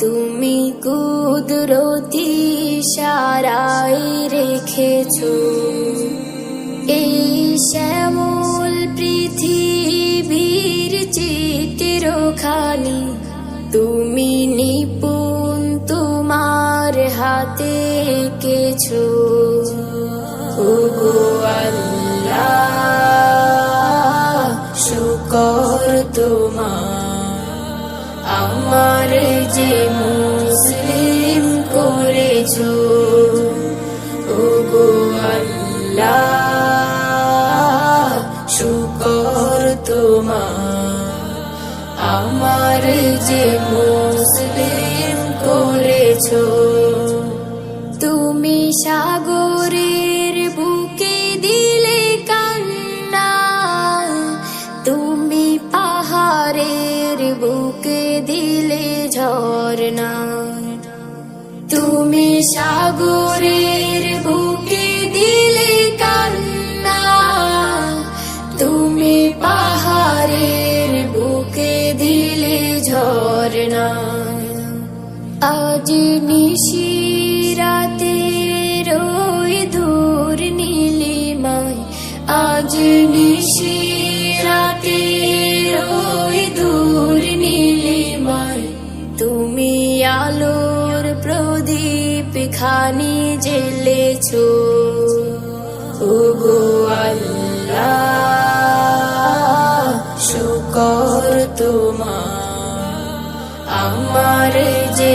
তুমি কুদরতি ইশারায় রেখেছো এই শ্যামল পৃথিবীর চিত্রখানি। তুমি নিপুণ তোমার হাতে এঁকেছো। ওগো আল্লাহ, শুকর তোমার, আমার যে মুসলিম করেছো। ওগো আল্লাহ, শুকর তোমার, আমার যে মুসলিম করেছো। তুমি সাগরের বুকে দিলে কান্না, তুমি পাহাড়ের বুকে দিলে ঝরনা। তুমি সাগরের বুকে দিলে কান্না, তুমি পাহাড়ের বুকে দিলে ঝরনা। আজ নিশিরাতে ওই দূর নীলিমায়, আজ নিশিরাতে ওই দূর নীলিমায়, তুমি আলোর প্রদীপ খানি জ্বেলেছো। ওগো আল্লাহ, শুকর তোমার, আমার যে